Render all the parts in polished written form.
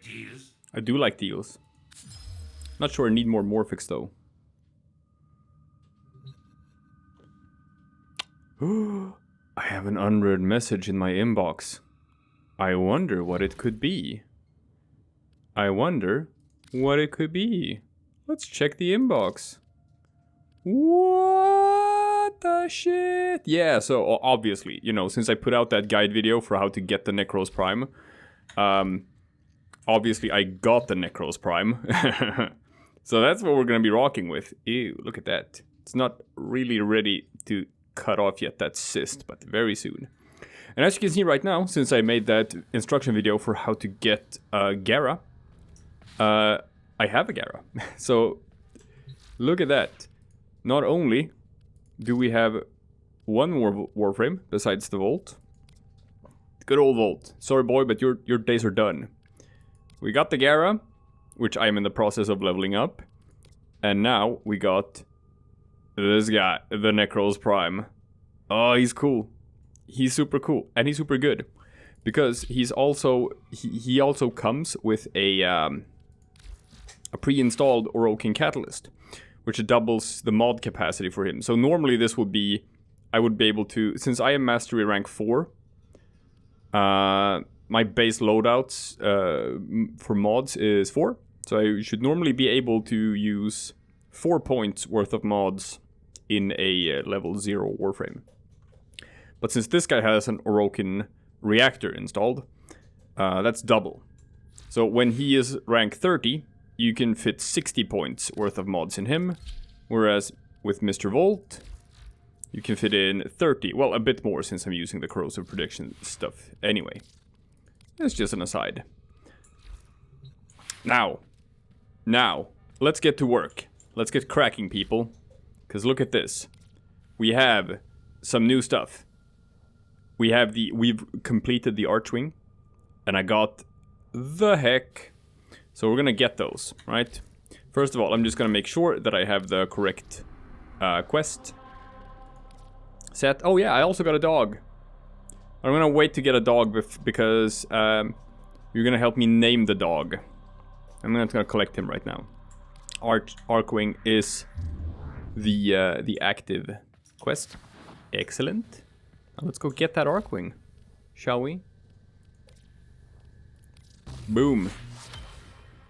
deals? I do like deals. Not sure I need more Morphics though. I have an unread message in my inbox. I wonder what it could be. I wonder what it could be. Let's check the inbox. What the shit? Yeah, so obviously, you know, since I put out that guide video for how to get the Necros Prime, obviously I got the Necros Prime. So that's what we're gonna be rocking with. Ew, look at that. It's not really ready to cut off yet, that cyst, but very soon. And as you can see right now, since I made that instruction video for how to get Gara, I have a Gara. So look at that. Not only do we have one more Warframe besides the Vault. Good old Vault. Sorry boy, but your days are done. We got the Gara, which I'm in the process of leveling up. And now we got this guy, the Necros Prime. Oh, he's cool. He's super cool. And he's super good. Because he's also... He also comes with a pre-installed awoken catalyst, which doubles the mod capacity for him. So normally this would be... I would be able to... Since I am mastery rank 4... my base loadouts for mods is 4. So I should normally be able to use 4 points worth of mods in a level 0 Warframe. But since this guy has an awoken reactor installed, that's double. So when he is rank 30, you can fit 60 points worth of mods in him. Whereas with Mr. Volt, you can fit in 30. Well, a bit more since I'm using the corrosive prediction stuff anyway. That's just an aside. Now, let's get to work. Let's get cracking, people. Because look at this. We have some new stuff. We've completed the Archwing. And I got the heck. So we're gonna get those, right? First of all, I'm just gonna make sure that I have the correct quest set. Oh yeah, I also got a dog. I'm gonna wait to get a dog because you're gonna help me name the dog. I'm not gonna collect him right now. Archwing is the active quest. Excellent. Now let's go get that Archwing, shall we? Boom.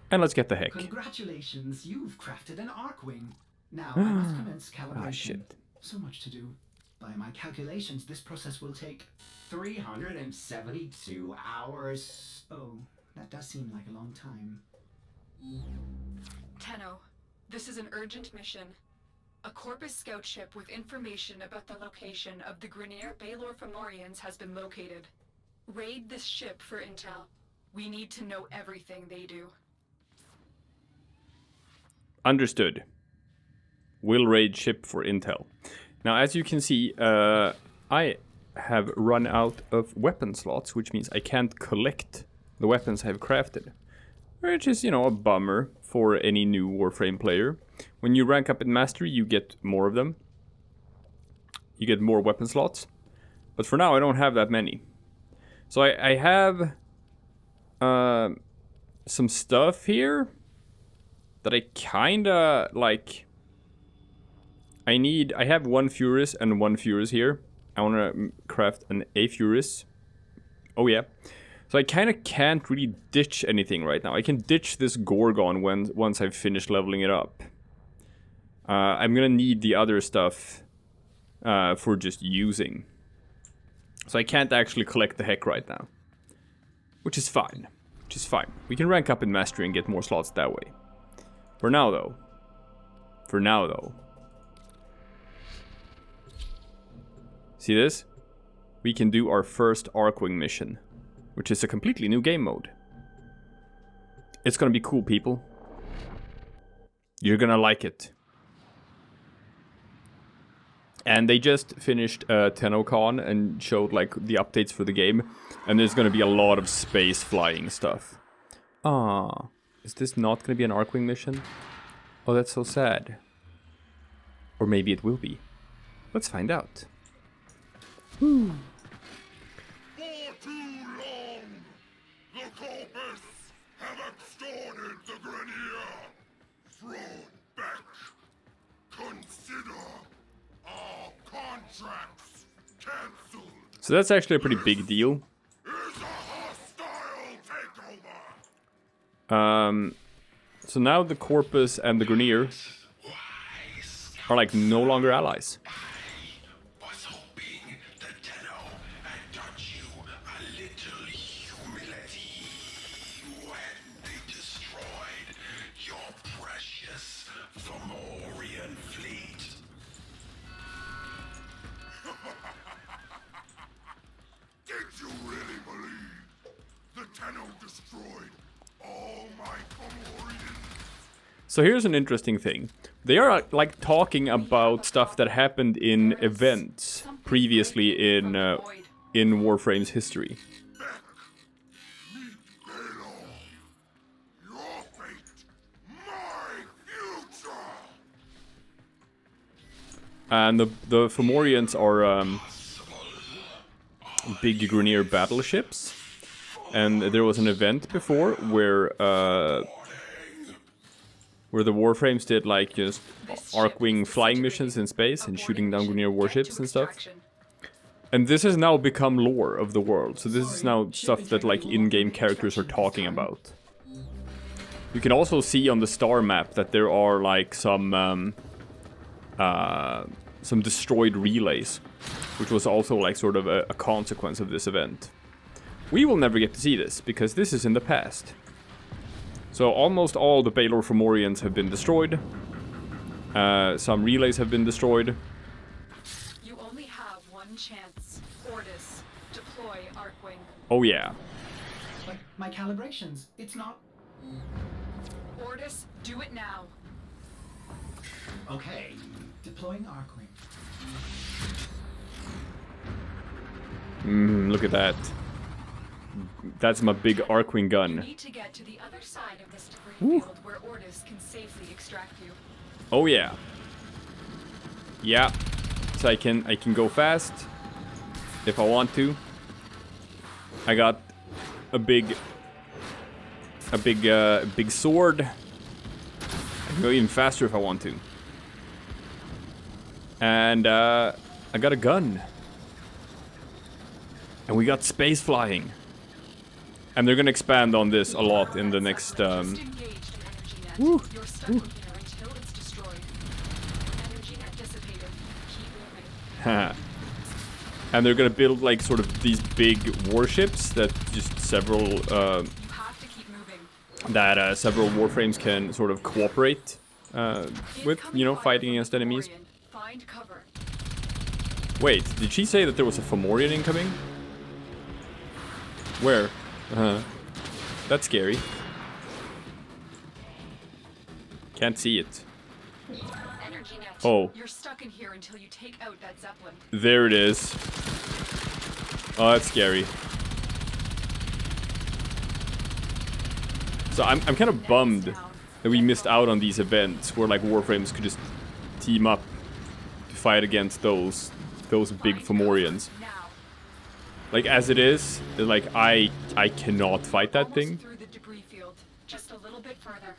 And let's get the heck. Congratulations, you've crafted an Archwing. Now I must commence calibration. Ah, shit. So much to do. By my calculations, this process will take 372 hours. Oh, that does seem like a long time. Tenno, this is an urgent mission. A Corpus scout ship with information about the location of the Grineer Baelor Fomorians has been located. Raid this ship for intel. We need to know everything they do. Understood. Will raid ship for intel. Now, as you can see, I have run out of weapon slots, which means I can't collect the weapons I've crafted. Which is, you know, a bummer for any new Warframe player. When you rank up in Mastery, you get more of them. You get more weapon slots. But for now, I don't have that many. So I have some stuff here that I kinda like. I have one Furus and one Furus here. I wanna craft an A Furus. Oh yeah. So I kinda can't really ditch anything right now. I can ditch this Gorgon once I've finished leveling it up. I'm gonna need the other stuff for just using. So I can't actually collect the heck right now. Which is fine. We can rank up in Mastery and get more slots that way. For now though. See this? We can do our first Archwing mission, which is a completely new game mode. It's gonna be cool, people. You're gonna like it. And they just finished TennoCon and showed like the updates for the game. And there's gonna be a lot of space flying stuff. Ah, is this not gonna be an Archwing mission? Oh, that's so sad. Or maybe it will be. Let's find out. Whew. For too long, the Corpus have So that's actually a pretty big deal. So now the Corpus and the Grineer are like no longer allies. I was hoping the Tenno had taught you a little humility when they destroyed your precious Fomorian fleet. Did you really believe the Tenno destroyed all my Fomorians? So here's an interesting thing. They are like talking about stuff that happened in events previously in Warframe's history. Your fate, my future. And the Fomorians are big Grineer battleships. And there was an event before where the Warframes did like just Archwing flying missions in space and shooting down Grineer warships and stuff. And this has now become lore of the world. So this is now stuff that like in-game characters are talking about. You can also see on the star map that there are like some destroyed relays, which was also like sort of a consequence of this event. We will never get to see this because this is in the past. So almost all the Balor Fomorians have been destroyed. Some relays have been destroyed. You only have one chance. Ordis, deploy Archwing. Oh yeah. But my calibrations, it's not... Ordis, do it now. Okay, deploying Archwing. Look at that. That's my big Archwing You gun. need to get to the other side of this debris field where Ordis can safely extract you. Oh yeah. Yeah. So I can go fast if I want to. I got a big sword. I can go even faster if I want to. And I got a gun. And we got space flying. And they're gonna expand on this a lot in the next Just engaged in energy net. Woo. You're stuck in here until it's destroyed. Energy net dissipated. Keep moving. And they're gonna build like sort of these big warships that just several You have to keep moving. several Warframes can sort of cooperate with, you know, fighting against enemies. Fomorian. Find cover. Wait, did she say that there was a Fomorian incoming? Where? That's scary. Can't see it. Energy net. Oh. You're stuck in here until you take out that Zeppelin. There it is. Oh, that's scary. So I'm kind of bummed that we missed out on these events where like Warframes could just team up to fight against those big Fomorians. Now. Like as it is, like I cannot fight that thing. Through the debris field. Just a little bit further.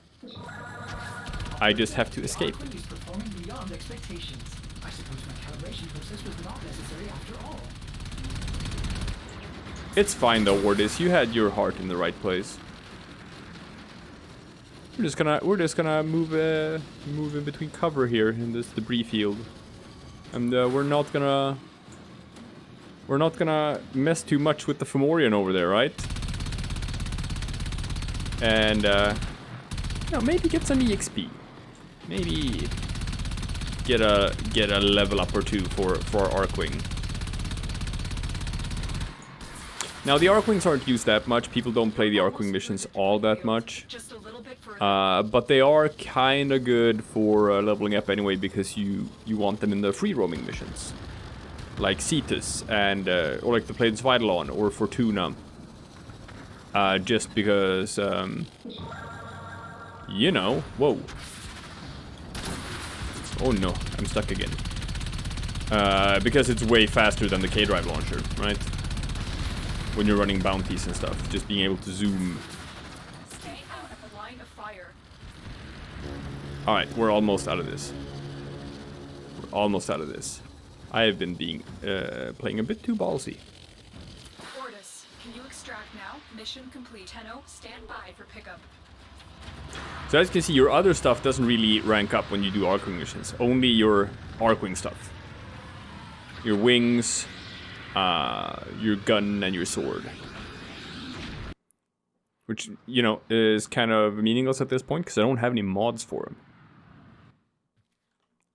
I just have to escape. Archwing is performing beyond expectations. I suppose my calibration process was not necessary after all. It's fine though, Ordis. You had your heart in the right place. We're just gonna move in between cover here in this debris field, and we're not gonna mess too much with the Fomorian over there, right? And you know, maybe get some EXP, maybe get a level up or two for our Archwing. Now the Archwings aren't used that much. People don't play the Archwing missions all that much. Just a little bit further. But they are kind of good for leveling up anyway because you want them in the free roaming missions, like Cetus and or like the Plains Eidolon or Fortuna. Just because you know, whoa. Oh no, I'm stuck again. Because it's way faster than the K-Drive launcher, right? When you're running bounties and stuff, just being able to zoom. Stay out of the line of fire. Alright, we're almost out of this. We're almost out of this. I have been playing a bit too ballsy. Ordis, can you extract now? Mission complete. Tenno, stand by for pickup. So as you can see, your other stuff doesn't really rank up when you do Archwing missions. Only your Archwing stuff. Your wings, your gun, and your sword. Which, you know, is kind of meaningless at this point, because I don't have any mods for them.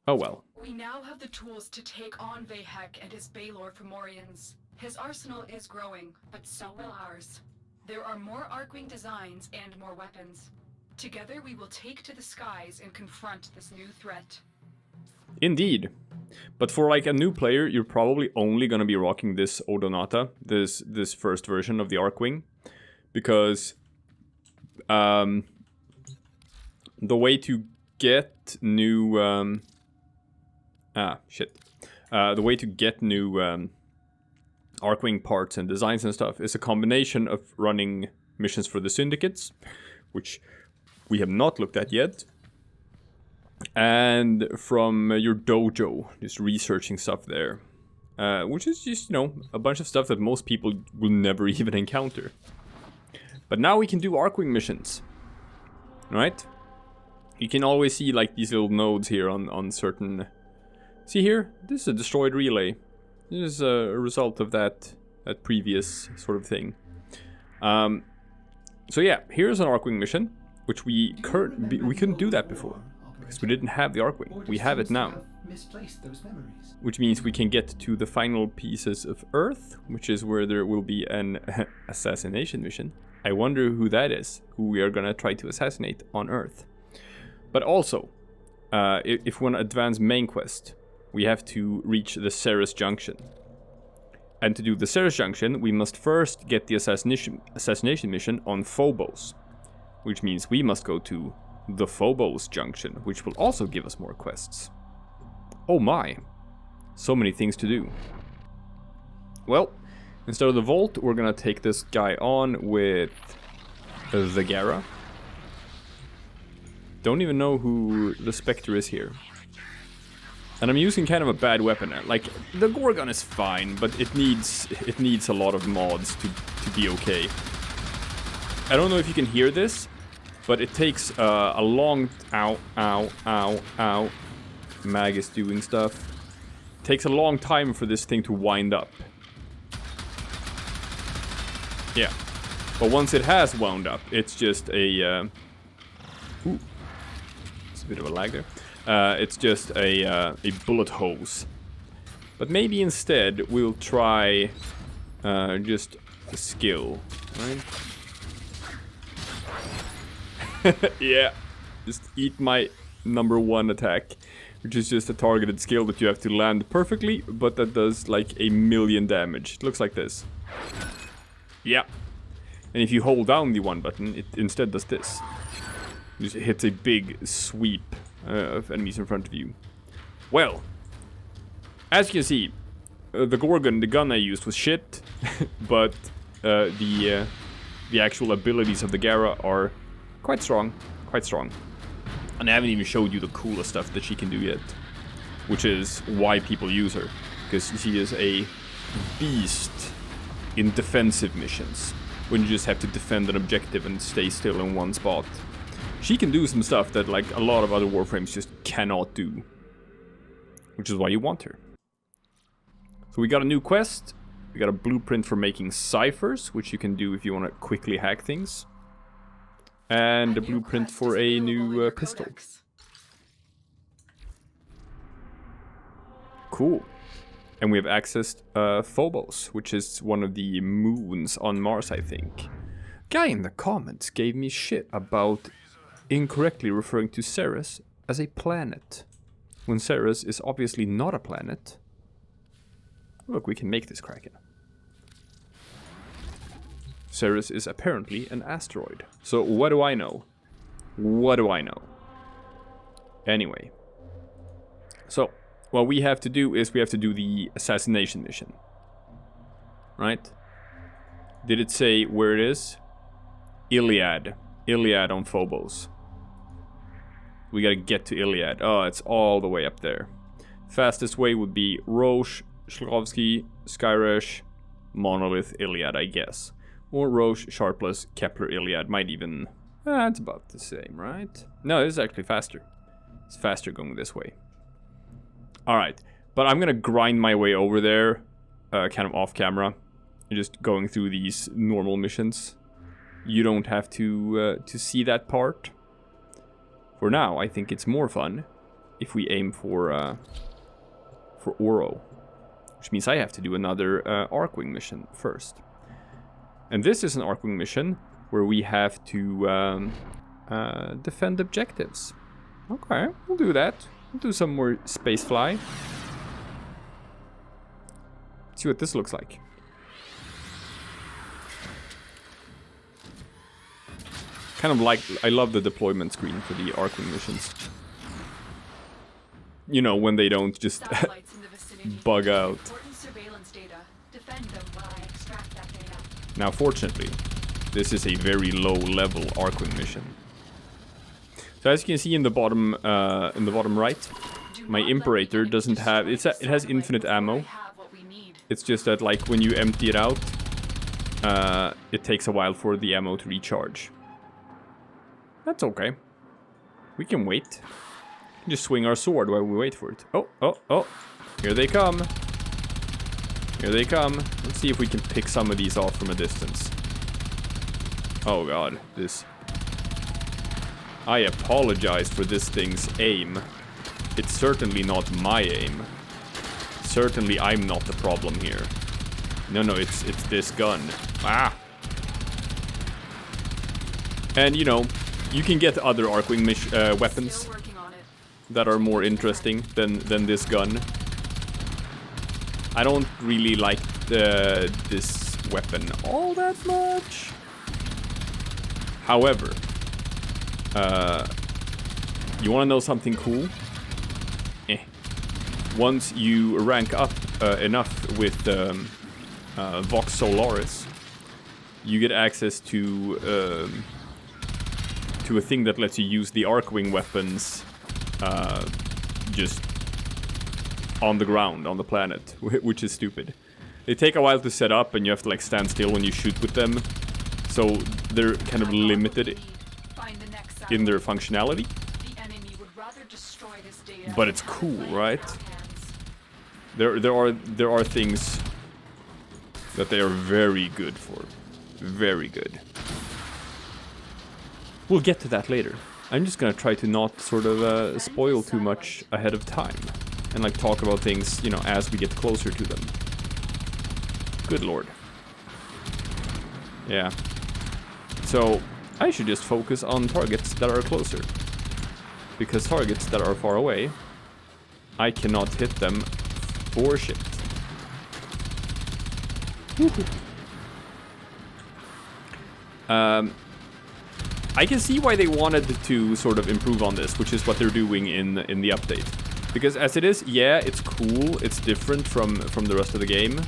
Oh well. We now have the tools to take on Vahek and his Balor Fomorians. His arsenal is growing, but so will ours. There are more Archwing designs and more weapons. Together we will take to the skies and confront this new threat. Indeed. But for like a new player, you're probably only gonna be rocking this Odonata, this first version of the Archwing. Because the way to get new the way to get new Archwing parts and designs and stuff is a combination of running missions for the syndicates, which we have not looked at yet, and from your dojo, just researching stuff there, which is just, you know, a bunch of stuff that most people will never even encounter. But now we can do Archwing missions, right? You can always see like these little nodes here on certain... See here? This is a destroyed relay. This is a result of that previous sort of thing. So yeah, here's an Archwing mission, which we couldn't do that before, because we didn't have the Archwing. We have it now. Which means we can get to the final pieces of Earth, which is where there will be an assassination mission. I wonder who that is, who we are gonna try to assassinate on Earth. But also, if we want to advance main quest, we have to reach the Ceres Junction. And to do the Ceres Junction, we must first get the assassination mission on Phobos. Which means we must go to the Phobos Junction, which will also give us more quests. Oh my, so many things to do. Well, instead of the Vault, we're gonna take this guy on with the Gara. Don't even know who the Spectre is here. And I'm using kind of a bad weapon now. Like, the Gorgon is fine, but it needs a lot of mods to be okay. I don't know if you can hear this, but it takes a long... Ow, ow, ow, ow. Mag is doing stuff. It takes a long time for this thing to wind up. Yeah. But once it has wound up, it's just a... Ooh. It's a bit of a lag there. It's just a bullet hose. But maybe instead we'll try just a skill, right? Yeah, just eat my #1 attack, which is just a targeted skill that you have to land perfectly, but that does like 1,000,000 damage. It looks like this. Yeah. And if you hold down the 1 button, it instead does this. It just hits a big sweep of enemies in front of you. Well, as you can see, the Gorgon, the gun I used was shit, but the actual abilities of the Gara are quite strong, And I haven't even showed you the coolest stuff that she can do yet, which is why people use her, because she is a beast in defensive missions, when you just have to defend an objective and stay still in one spot. She can do some stuff that like a lot of other Warframes just cannot do, which is why you want her. So we got a new quest. We got a blueprint for making ciphers, which you can do if you want to quickly hack things. And a blueprint for a new pistol. Cool. And we have accessed Phobos, which is one of the moons on Mars, I think. Guy in the comments gave me shit about incorrectly referring to Ceres as a planet, when Ceres is obviously not a planet. Look, we can make this Kraken. Ceres is apparently an asteroid. So what do I know? What do I know? Anyway. So, what we have to do is we have to do the assassination mission. Right? Did it say where it is? Iliad. Iliad on Phobos. We gotta get to Iliad. Oh, it's all the way up there. Fastest way would be Roche, Shklovsky, Skyresh, Monolith, Iliad, I guess. Or Roche, Sharpless, Kepler, Iliad. Might even... it's about the same, right? No, this is actually faster. It's faster going this way. Alright, but I'm gonna grind my way over there, kind of off camera. Just going through these normal missions. You don't have to see that part. For now, I think it's more fun if we aim for Oro. Which means I have to do another Archwing mission first. And this is an Archwing mission where we have to defend objectives. Okay, we'll do that. We'll do some more spacefly. See what this looks like. Kind of like, I love the deployment screen for the Archwing missions. You know, when they don't just bug out. Now, fortunately, this is a very low-level Archwing mission. So as you can see in the bottom right, my Imperator doesn't have. It has infinite ammo. It's just that, like, when you empty it out, it takes a while for the ammo to recharge. That's okay. We can wait. Just swing our sword while we wait for it. Oh, oh, oh. Here they come. Here they come. Let's see if we can pick some of these off from a distance. Oh god, this... I apologize for this thing's aim. It's certainly not my aim. Certainly I'm not the problem here. No, it's this gun. Ah! And, you know, you can get other Archwing weapons that are more interesting than this gun. I don't really like this weapon all that much. However, you want to know something cool? Once you rank up enough with Vox Solaris, you get access to a thing that lets you use the Archwing weapons just on the ground, on the planet, which is stupid. They take a while to set up and you have to like stand still when you shoot with them, so they're kind of limited in their functionality. But it's cool, right? There are things that they are very good for. Very good. We'll get to that later. I'm just gonna try to not sort of spoil too much ahead of time. And like talk about things, you know, as we get closer to them. Good lord. Yeah. So, I should just focus on targets that are closer. Because targets that are far away, I cannot hit them for shit. I can see why they wanted to sort of improve on this, which is what they're doing in the update. Because as it is, yeah, it's cool, it's different from the rest of the game,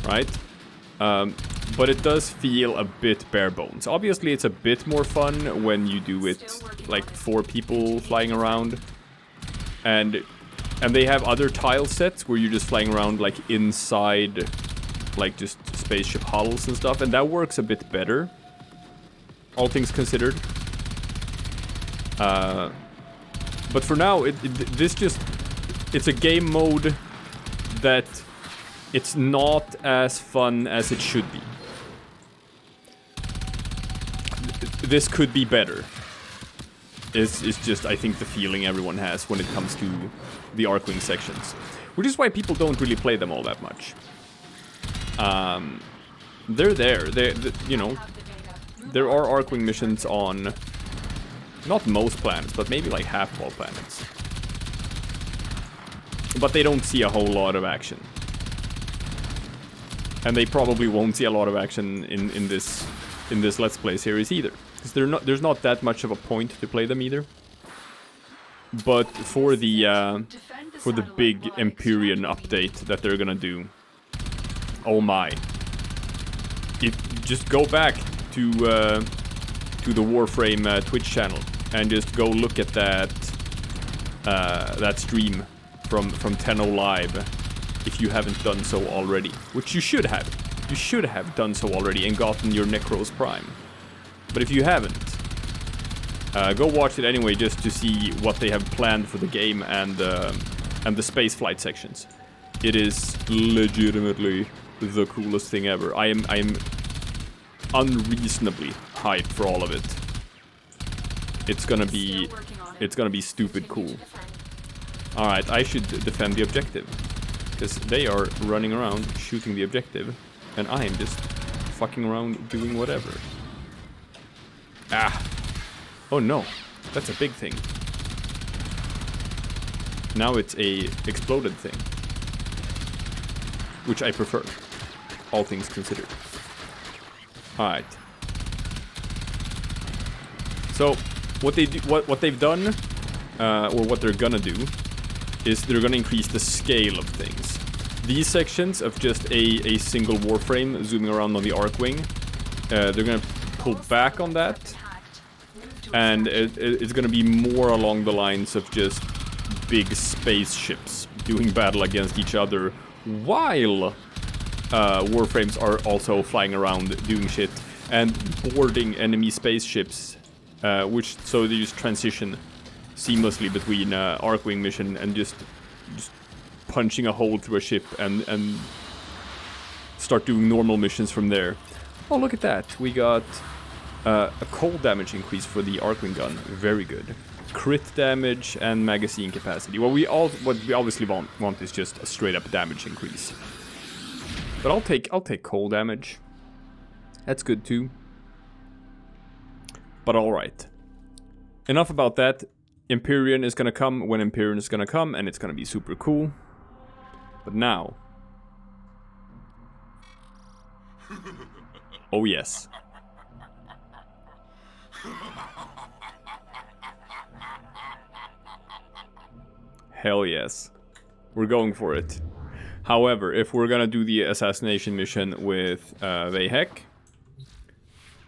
right? But it does feel a bit bare bones. Obviously, it's a bit more fun when you do it like 4 people flying around, and they have other tile sets where you're just flying around like inside, like just spaceship hulls and stuff, and that works a bit better, all things considered. But for now, it's a game mode that it's not as fun as it should be. This could be better. It's just, I think, the feeling everyone has when it comes to the Archwing sections. Which is why people don't really play them all that much. They're there. You know, there are Archwing missions on... not most planets, but maybe like half of all planets. But they don't see a whole lot of action. And they probably won't see a lot of action in this Let's Play series either. Because there's not that much of a point to play them either. But for the big Empyrean update that they're gonna do, oh my! Just go back to the Warframe Twitch channel and just go look at that stream from Tenno Live if you haven't done so already, which you should have. You should have done so already and gotten your Necros Prime. But if you haven't, go watch it anyway just to see what they have planned for the game and the space flight sections. It is legitimately the coolest thing ever. I am unreasonably hyped for all of it. It's gonna be stupid cool. Alright, I should defend the objective. Because they are running around shooting the objective. And I am just fucking around doing whatever. Ah. Oh no. That's a big thing. Now it's a exploded thing. Which I prefer. All things considered. Alright. So, what they've done, or what they're gonna do, is they're gonna increase the scale of things. These sections of just a single Warframe zooming around on the Archwing, they're gonna pull back on that, and it's gonna be more along the lines of just big spaceships doing battle against each other, while Warframes are also flying around doing shit and boarding enemy spaceships, so they just transition seamlessly between Archwing mission and just punching a hole through a ship and start doing normal missions from there. Oh, look at that. We got a cold damage increase for the Archwing gun. Very good. Crit damage and magazine capacity. What we obviously want is just a straight up damage increase. But I'll take cold damage. That's good too. But alright. Enough about that. Empyrean is gonna come when Empyrean is gonna come, and it's gonna be super cool. But now... Oh yes. Hell yes. We're going for it. However, if we're gonna do the assassination mission with Railjack,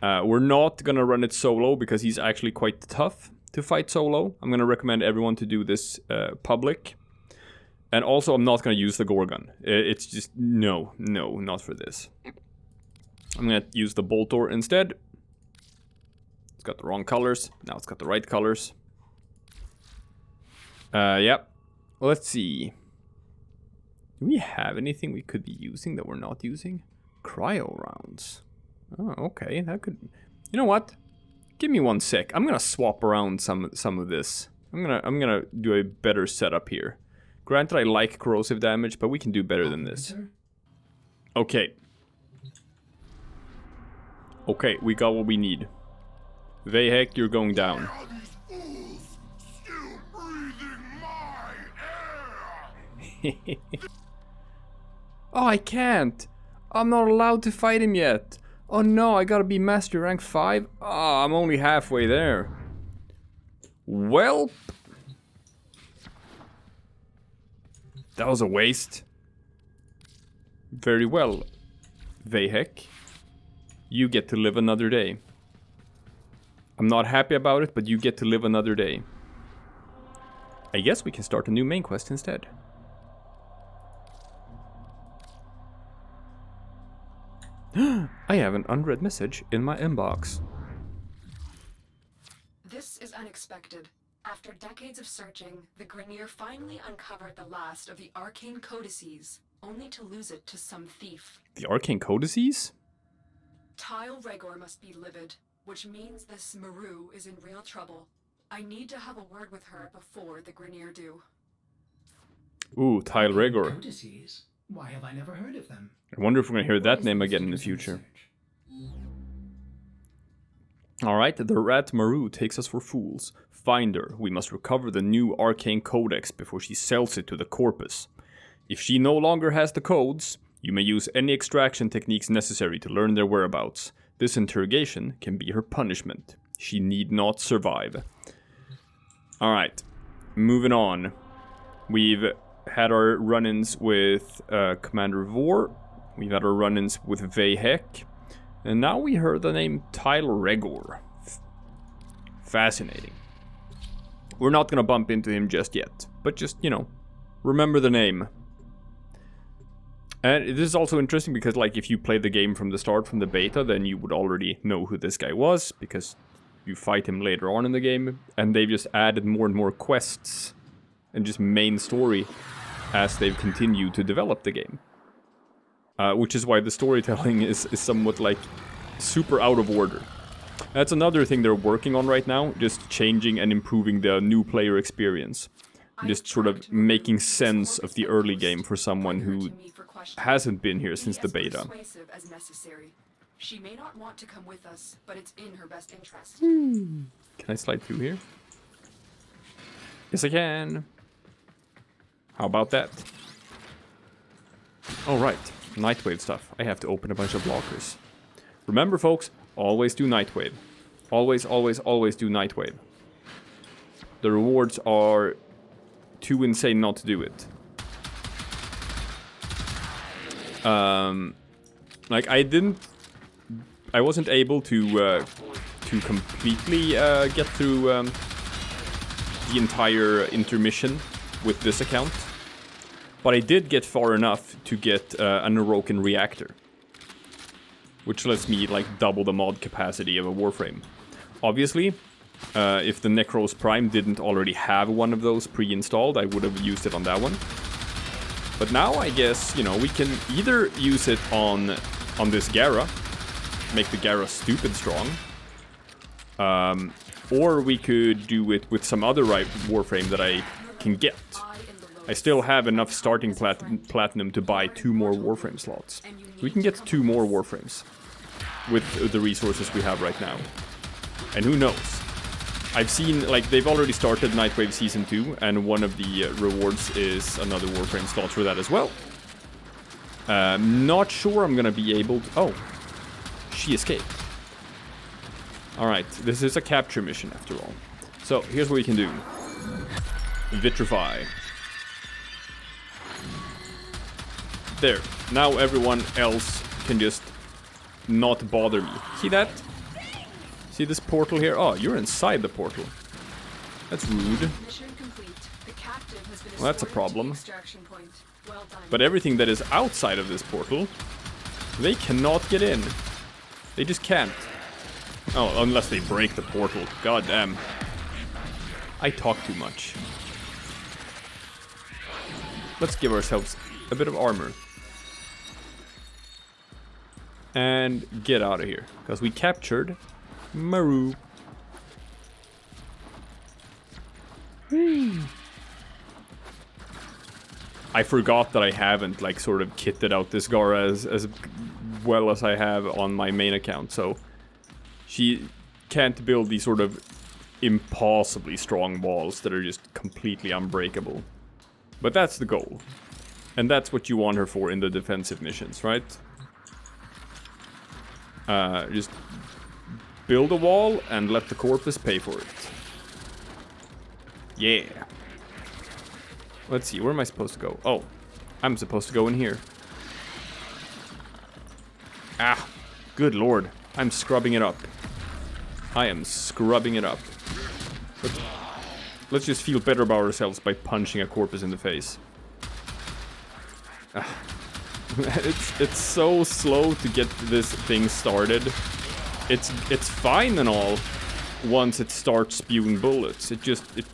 we're not gonna run it solo because he's actually quite tough to fight solo. I'm gonna recommend everyone to do this public. And also, I'm not gonna use the Gorgon. It's just, no, not for this. I'm gonna use the Boltor instead. It's got the wrong colors. Now it's got the right colors. Yep. Well, let's see. Do we have anything we could be using that we're not using? Cryo rounds. Oh, okay. That could... You know what? Give me 1 sec. I'm gonna swap around some of this. I'm gonna do a better setup here. Granted, I like corrosive damage, but we can do better than this. Okay. Okay, we got what we need. Railjack, you're going down. Why are these fools still breathing my air? Oh, I can't. I'm not allowed to fight him yet. Oh no, I gotta be Master Rank 5? Oh, I'm only halfway there. Well, that was a waste. Very well, Railjack. You get to live another day. I'm not happy about it, but you get to live another day. I guess we can start a new main quest instead. I have an unread message in my inbox. This is unexpected. After decades of searching, the Grineer finally uncovered the last of the arcane codices, only to lose it to some thief. The arcane codices? Tile Regor must be livid, which means this Maru is in real trouble. I need to have a word with her before the Grineer do. Ooh, Tile Regor. Codices? Why have I never heard of them? I wonder if we're gonna hear that name again in the future. Alright, the Rat Maru takes us for fools. Find her. We must recover the new arcane codex before she sells it to the corpus. If she no longer has the codes, you may use any extraction techniques necessary to learn their whereabouts. This interrogation can be her punishment. She need not survive. Alright, moving on. We've had our run-ins with Commander Vor. We've had our run-ins with Railjack. And now we heard the name Tile Regor. Fascinating. We're not gonna bump into him just yet. But just, you know, Remember the name. And this is also interesting because, like, if you play the game from the start, from the beta, then you would already know who this guy was, because you fight him later on in the game, and they've just added more and more quests and just main story as they've continued to develop the game. Which is why the storytelling is somewhat, like, super out of order. That's another thing they're working on right now, just changing and improving the new player experience. Just sort of making sense of the early game for someone who hasn't been here since the beta. She may not want to come with us, but it's in her best interest. Can I slide through here? Yes, I can. How about that? All right, Nightwave stuff. I have to open a bunch of blockers. Remember, folks, always do Nightwave. Always, always, always do Nightwave. The rewards are too insane not to do it. Like, I wasn't able to completely get through the entire intermission with this account, but I did get far enough to get an awoken reactor, which lets me, like, double the mod capacity of a Warframe. Obviously, if the Necros Prime didn't already have one of those pre-installed, I would have used it on that one. But now I guess, you know, we can either use it on this Gara, make the Gara stupid strong, or we could do it with some other Warframe that I can get. I still have enough starting platinum to buy 2 more Warframe slots. We can get 2 more Warframes with the resources we have right now. And who knows? I've seen, like, they've already started Nightwave Season 2, and one of the rewards is another Warframe slot for that as well. Not sure I'm gonna be able to... Oh, she escaped. Alright, this is a capture mission after all. So, here's what we can do. Vitrify. There. Now everyone else can just not bother me. See that? See this portal here? Oh, you're inside the portal. That's rude. Mission complete. The captive has been Well, that's a escorted to the problem. extraction point. Well done. But everything that is outside of this portal, they cannot get in. They just can't. Oh, unless they break the portal. God damn. I talk too much. Let's give ourselves a bit of armor. And get out of here. Because we captured Maru. I forgot that I haven't, like, sort of kitted out this Gara as well as I have on my main account, so she can't build these sort of impossibly strong walls that are just completely unbreakable. But that's the goal. And that's what you want her for in the defensive missions, right? Just build a wall and let the corpus pay for it. Yeah. Let's see, where am I supposed to go? Oh, I'm supposed to go in here. Ah, good lord. I'm scrubbing it up. I am scrubbing it up. But let's just feel better about ourselves by punching a corpus in the face. Ah. It's so slow to get this thing started. It's fine and all once it starts spewing bullets. It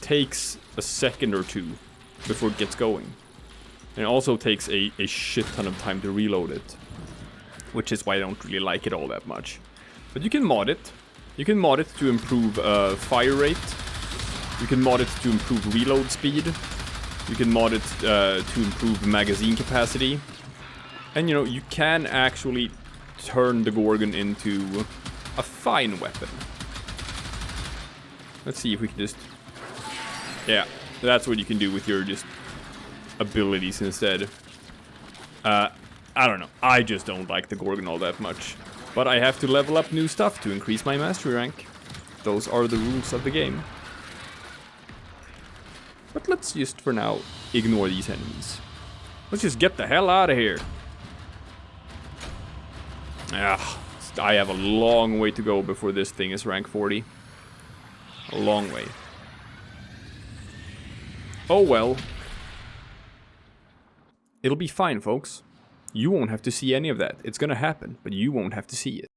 takes a second or two before it gets going. And it also takes a shit ton of time to reload it, which is why I don't really like it all that much. But you can mod it. You can mod it to improve fire rate. You can mod it to improve reload speed. You can mod it to improve magazine capacity. And, you know, you can actually turn the Gorgon into a fine weapon. Let's see if we can just... Yeah, that's what you can do with your just abilities instead. I don't know. I just don't like the Gorgon all that much. But I have to level up new stuff to increase my mastery rank. Those are the rules of the game. But let's just, for now, ignore these enemies. Let's just get the hell out of here. Ah, I have a long way to go before this thing is rank 40. A long way. Oh well. It'll be fine, folks. You won't have to see any of that. It's gonna happen, but you won't have to see it.